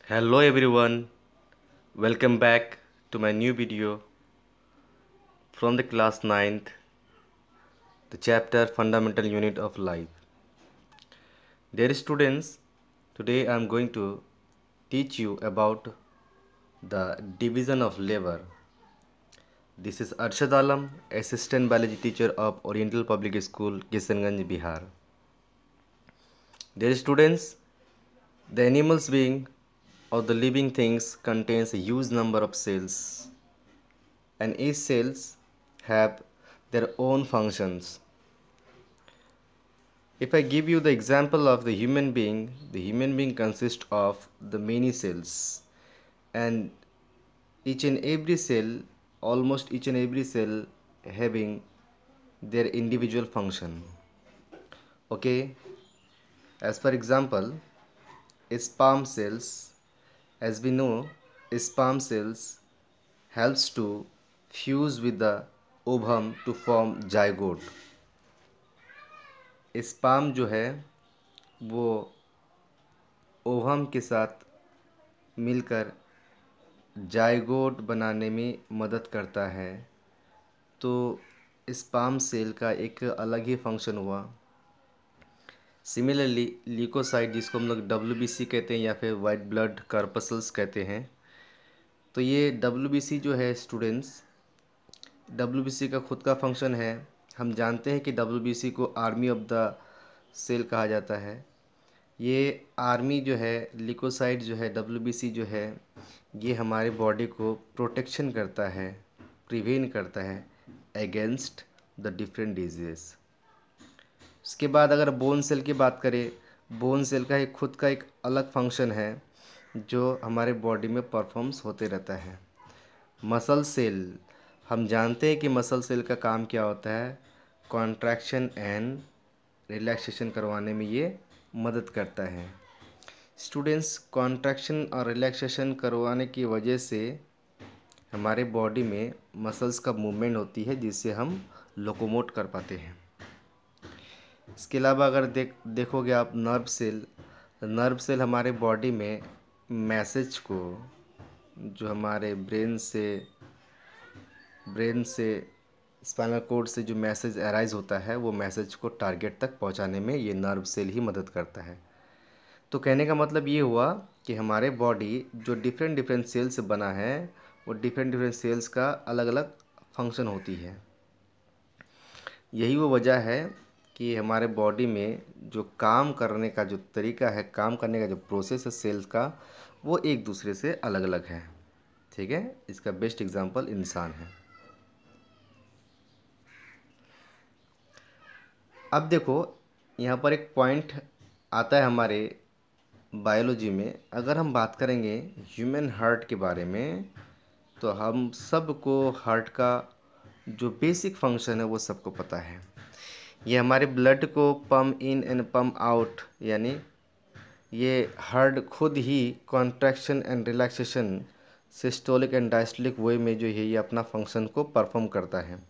Hello everyone, welcome back to my new video from the class 9th, the chapter Fundamental Unit of Life. Dear students, today I am going to teach you about the division of labor. This is Arshad Alam, Assistant Biology Teacher of Oriental Public School, Kishanganj, Bihar. Dear students, the animals being or the living things contains a huge number of cells, and each cells have their own functions. If I give you the example of the human being consists of the many cells, and each and every cell, almost each and every cell having their individual function. Okay, as for example, sperm cells, as we know, sperm cells helps to fuse with the ovum to form zygote. Sperm जो है वो ovum के साथ मिलकर zygote बनाने में मदद करता है। तो स्पर्म सेल का एक अलग ही फंक्शन हुआ। सिमिलरली ल्यूकोसाइट, जिसको हम लोग WBC कहते हैं या फिर वाइट ब्लड कॉर्पसल्स कहते हैं, तो ये WBC जो है स्टूडेंट्स, WBC का खुद का फंक्शन है। हम जानते हैं कि WBC को आर्मी ऑफ द सेल कहा जाता है। ये आर्मी जो है, ल्यूकोसाइट जो है, WBC जो है, ये हमारे बॉडी को प्रोटेक्शन करता है, प्रिवेंट करता है अगेंस्ट द डिफरेंट डिजीज़। उसके बाद अगर बोन सेल की बात करें, बोन सेल का एक खुद का एक अलग फंक्शन है जो हमारे बॉडी में परफॉर्म्स होते रहता है। मसल सेल, हम जानते हैं कि मसल सेल का काम क्या होता है, कॉन्ट्रैक्शन एंड रिलैक्सेशन करवाने में ये मदद करता है। स्टूडेंट्स, कॉन्ट्रैक्शन और रिलैक्सेशन करवाने की वजह से हमारे बॉडी में मसल्स का मूवमेंट होती है, जिससे हम लोकोमोट कर पाते हैं। इसके अलावा अगर देखोगे आप नर्व सेल हमारे बॉडी में मैसेज को, जो हमारे ब्रेन से स्पाइनल कोड से जो मैसेज अराइज होता है, वो मैसेज को टारगेट तक पहुंचाने में ये नर्व सेल ही मदद करता है। तो कहने का मतलब ये हुआ कि हमारे बॉडी जो डिफरेंट डिफरेंट सेल से बना है, वो डिफरेंट डिफरेंट सेल्स का अलग अलग फंक्शन होती है। यही वो वजह है कि हमारे बॉडी में जो काम करने का जो तरीका है, काम करने का जो प्रोसेस है सेल्स का, वो एक दूसरे से अलग अलग है। ठीक है, इसका बेस्ट एग्जांपल इंसान है। अब देखो, यहाँ पर एक पॉइंट आता है हमारे बायोलॉजी में। अगर हम बात करेंगे ह्यूमन हार्ट के बारे में, तो हम सबको हार्ट का जो बेसिक फंक्शन है वो सबको पता है। ये हमारे ब्लड को pump in and pump out, यानी ये हार्ट खुद ही contraction and relaxation systolic and diastolic way में जो है ये अपना फंक्शन को परफॉर्म करता है।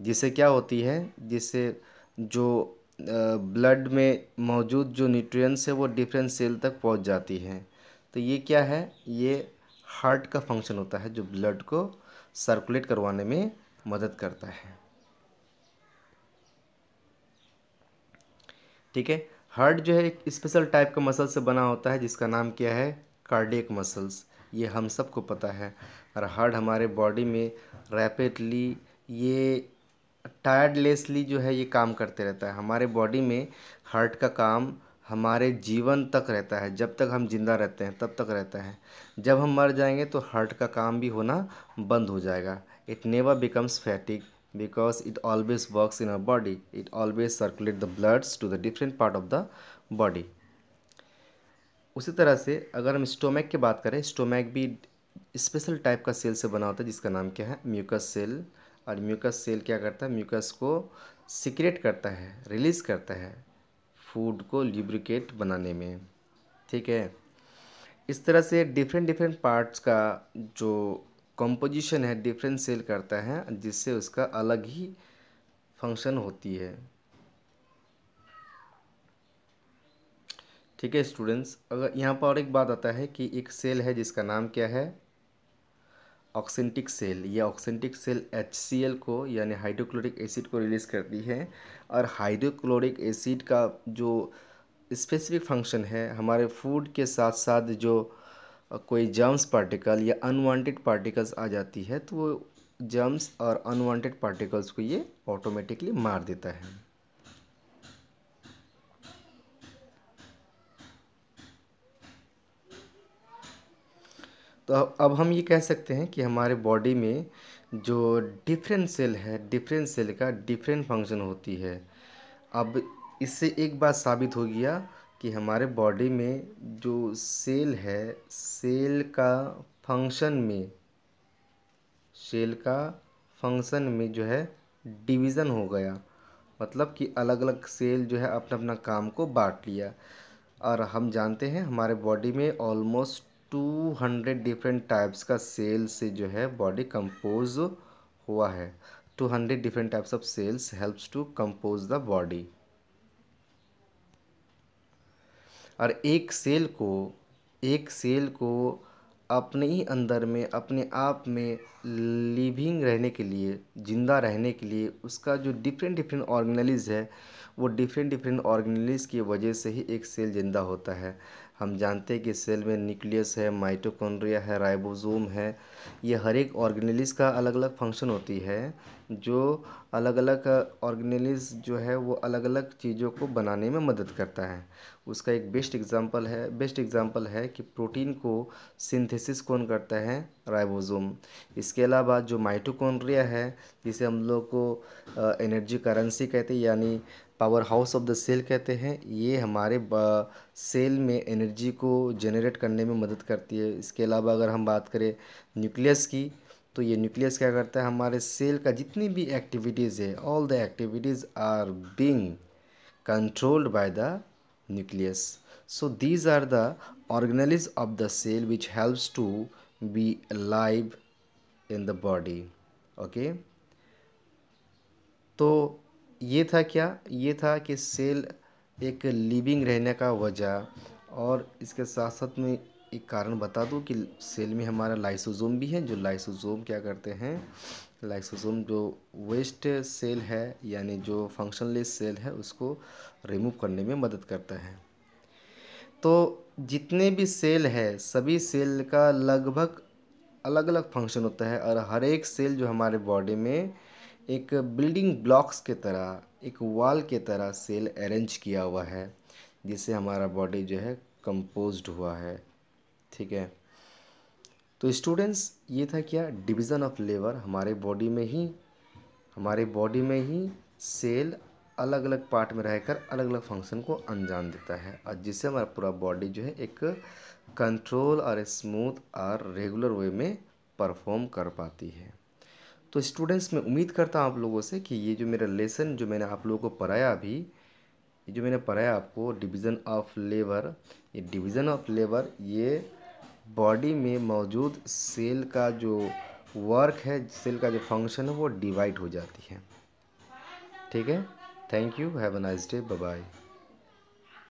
जिससे क्या होती है, जिससे जो ब्लड में मौजूद जो न्यूट्रिएंट्स है वो डिफरेंट सेल तक पहुंच जाती है। तो ये क्या है, ये हार्ट का फंक्शन होता है जो ब्लड को सर्कुलेट करवाने में मदद करता है। ठीक है, हार्ट जो है एक स्पेशल टाइप का मसल से बना होता है, जिसका नाम क्या है, कार्डियक मसल्स। ये हम सबको पता है। और हार्ट हमारे बॉडी में रैपिडली, ये टायर्डलेसली जो है ये काम करते रहता है। हमारे बॉडी में हार्ट का काम हमारे जीवन तक रहता है, जब तक हम जिंदा रहते हैं तब तक रहता है। जब हम मर जाएंगे तो हार्ट का काम भी होना बंद हो जाएगा। It never becomes फैटिक because it always works in our body. It always circulate the bloods to the different part of the body. उसी तरह से अगर हम स्टोमक की बात करें, स्टोमक भी स्पेशल टाइप का सेल से बना होता है, जिसका नाम क्या है, म्यूकस सेल। और म्यूकस सेल क्या करता है, म्यूकस को सिक्रेट करता है, रिलीज करता है फूड को ल्यूब्रिकेट बनाने में। ठीक है, इस तरह से डिफरेंट डिफरेंट पार्ट्स का जो कंपोजिशन है डिफरेंट सेल करता है, जिससे उसका अलग ही फंक्शन होती है। ठीक है स्टूडेंट्स, अगर यहाँ पर और एक बात आता है कि एक सेल है जिसका नाम क्या है, ऑक्सेंटिक सेल। ये ऑक्सेंटिक सेल HCl को यानी हाइड्रोक्लोरिक एसिड को रिलीज़ करती है। और हाइड्रोक्लोरिक एसिड का जो स्पेसिफिक फंक्शन है, हमारे फूड के साथ साथ जो कोई जर्म्स पार्टिकल या अनवांटेड पार्टिकल्स आ जाती है, तो वो जर्म्स और अनवांटेड पार्टिकल्स को ये ऑटोमेटिकली मार देता है। तो अब हम ये कह सकते हैं कि हमारे बॉडी में जो डिफरेंट सेल है, डिफरेंट सेल का डिफरेंट फंक्शन होती है। अब इससे एक बात साबित हो गया कि हमारे बॉडी में जो सेल है, सेल का फंक्शन में जो है डिवीज़न हो गया। मतलब कि अलग अलग सेल जो है अपना अपना काम को बांट लिया। और हम जानते हैं हमारे बॉडी में ऑलमोस्ट 200 डिफरेंट टाइप्स का सेल से जो है बॉडी कंपोज हुआ है। 200 different types of cells helps to compose the body. और एक सेल को अपने ही अंदर में, अपने आप में लिविंग रहने के लिए, जिंदा रहने के लिए, उसका जो डिफरेंट डिफरेंट ऑर्गेनेलिज है, वो डिफरेंट डिफरेंट ऑर्गेनेलिज की वजह से ही एक सेल जिंदा होता है। हम जानते हैं कि सेल में न्यूक्लियस है, माइटोकॉन्ड्रिया है, राइबोसोम है। ये हर एक ऑर्गेनेलिज का अलग अलग फंक्शन होती है। जो अलग अलग ऑर्गेनेलिज जो है वो अलग अलग चीज़ों को बनाने में मदद करता है। उसका एक बेस्ट एग्जांपल है कि प्रोटीन को सिंथेसिस कौन करता है, राइबोसोम। इसके अलावा जो माइटोकॉन्ड्रिया है, जिसे हम लोग को एनर्जी करेंसी कहते हैं यानी power house of the cell कहते हैं, ये हमारे सेल में एनर्जी को जनरेट करने में मदद करती है। इसके अलावा अगर हम बात करें न्यूक्लियस की, तो ये न्यूक्लियस क्या करता है, हमारे सेल का जितनी भी एक्टिविटीज़ है, all the activities are being controlled by the nucleus. So these are the organelles of the cell which helps to be alive in the body. Okay, तो ये था क्या, ये था कि सेल एक लिविंग रहने का वजह। और इसके साथ साथ में एक कारण बता दूं कि सेल में हमारा लाइसोसोम भी है। जो लाइसोसोम क्या करते हैं, लाइसोसोम जो वेस्ट सेल है यानी जो फंक्शनलेस सेल है, उसको रिमूव करने में मदद करता है। तो जितने भी सेल है, सभी सेल का लगभग अलग अलग फंक्शन होता है। और हर एक सेल जो हमारे बॉडी में एक बिल्डिंग ब्लॉक्स के तरह, एक वॉल के तरह सेल अरेंज किया हुआ है, जिससे हमारा बॉडी जो है कंपोज्ड हुआ है। ठीक है, तो स्टूडेंट्स ये था क्या, डिवीज़न ऑफ लेबर। हमारे बॉडी में ही सेल अलग अलग पार्ट में रहकर अलग अलग फंक्शन को अंजाम देता है, और जिससे हमारा पूरा बॉडी जो है एक कंट्रोल और स्मूथ और रेगुलर वे में परफॉर्म कर पाती है। तो स्टूडेंट्स मैं उम्मीद करता हूँ आप लोगों से कि ये जो मेरा लेसन जो मैंने आप लोगों को पढ़ाया अभी, ये जो मैंने पढ़ाया आपको डिवीज़न ऑफ लेबर, ये डिवीज़न ऑफ लेबर ये बॉडी में मौजूद सेल का जो वर्क है, सेल का जो फंक्शन है, वो डिवाइड हो जाती है। ठीक है, thank you, have a nice day, bye bye.